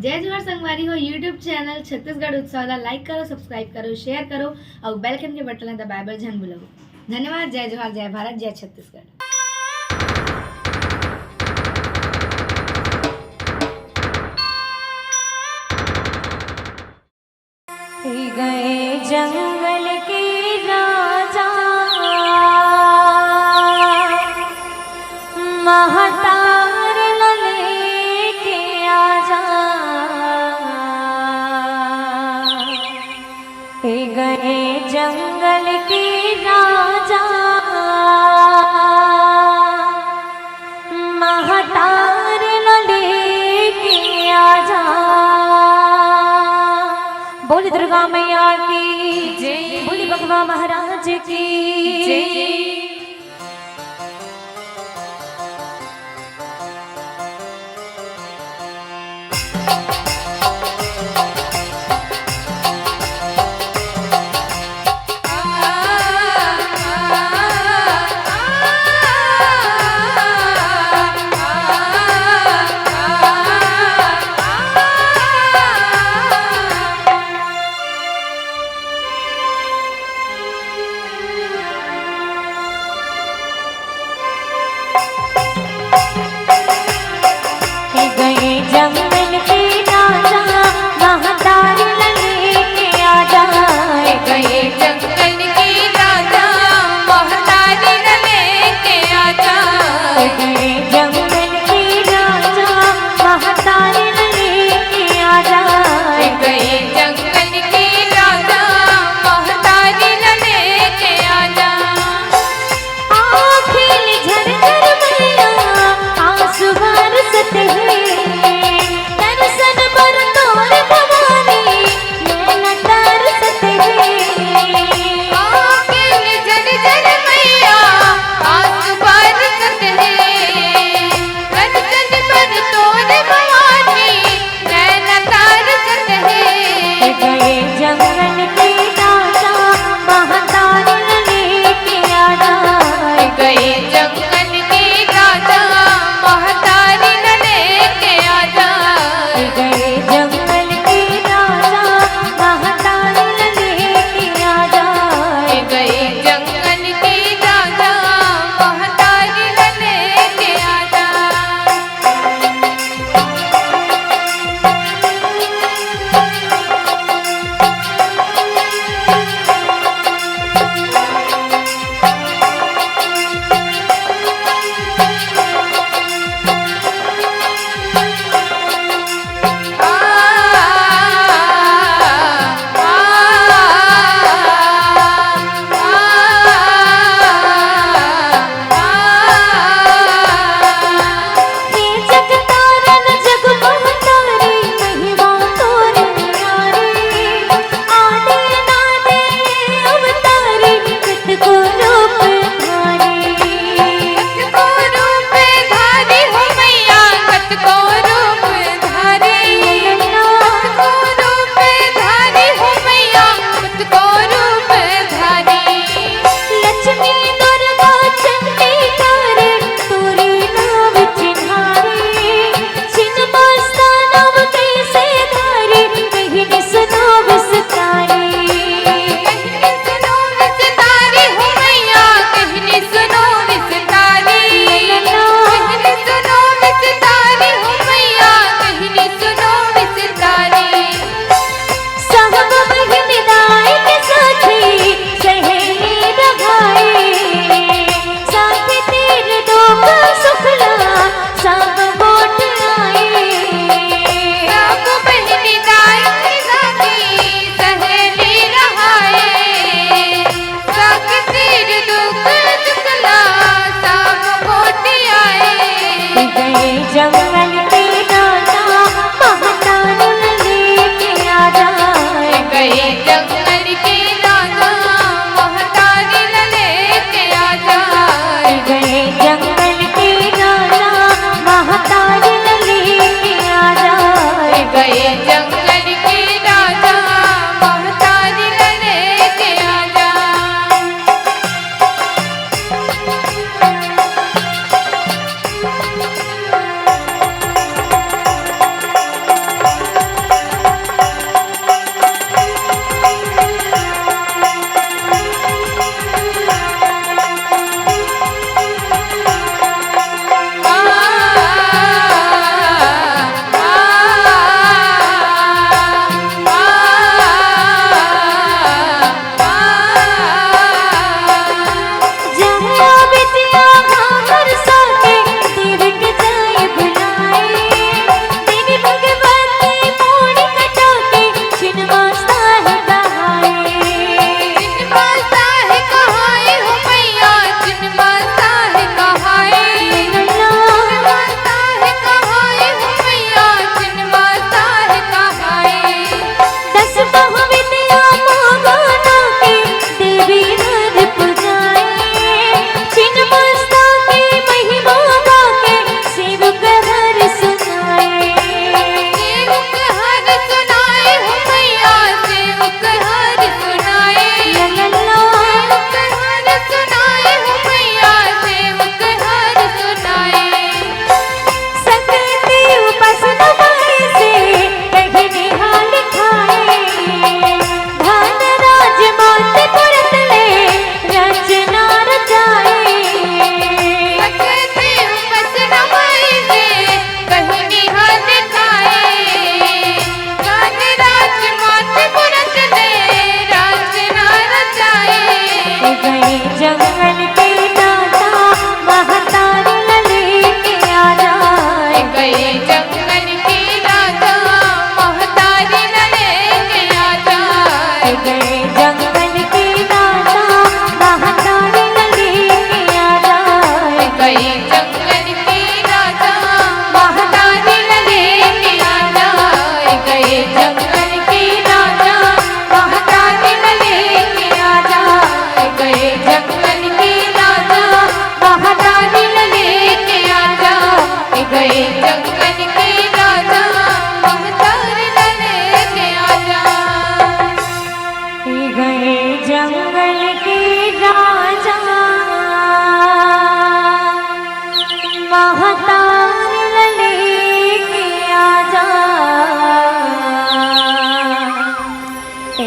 जय जोहार संगवारी हो यूट्यूब चैनल छत्तीसगढ़ उत्सव ला लाइक करो, सब्सक्राइब करो, शेयर करो और बेल आइकन के बटन दबाए बर झन भूलो। धन्यवाद। जय जोहार, जय भारत, जय छत्तीसगढ़। गए जंगल के राजा महतार लेके आजा, गए जंगल के राजा महतार लेके आजा। बोली दुर्गा मैया की जय, बोली भगवा महाराज की जय। जंगल के राजा महतार लेके आजा, गए जंगल के राजा महतार लेके आजा, गए जंगल के राजा महतार लेके आजा, गए जंगल के राजा महतार लेके आजा। आँखें झरझर मैया आंसू बरसते हैं, दर्शन पर तोर भवानी नैना तरसते हैं। आँखें झरझर मैया आंसू बरसते हैं, दर्शन पर तोर भवानी नैना तरसते हैं। गए जंगल के राजा महतार लेके आजा, गए जंगल के राजा महतार लेके आजा, गए जंगल के राजा महतार लेके आजा, गए जंगल के राजा महतार लेके आजा। हे जगतारन जग महतारी महिमा तोर न्यारी, आदि नादे अवतारी कृत को रूप धारी। को रूप धारी हो मैया, कत को रूप धारी, को रूप धारी हो मैया, कत को रूप धारी। लक्ष्मी दुर्गा चंडी तारे तोरी नाम चिन्हारी, छिन मस्ता नाम कैसे धारी कहीं सुनो विस्तारी। कहनी सुनो विस्तारी हो मैया, कहनी सुनो विस्तारी, कहनी सुनो विस्तारी हो मैया, कहनी सुनो विस्तारी। सब बहिन दाई के साथी सहेली रघाई, साथी तेरे दुख सुखला सब बोट आई। सब बहिनी दाई साथी सहेली रहाए, साथ तीर दुख दुखला सब बोट आए। गए जंगल के राजा महतार लेके आजा, गए जंगल के राजा महतार लेके आजा, गए जंगल के राजा महतार लेके आजा, गए जंगल के राजा महतार लेके आजा।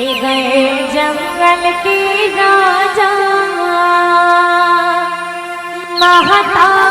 ले गए जंगल की राजा महता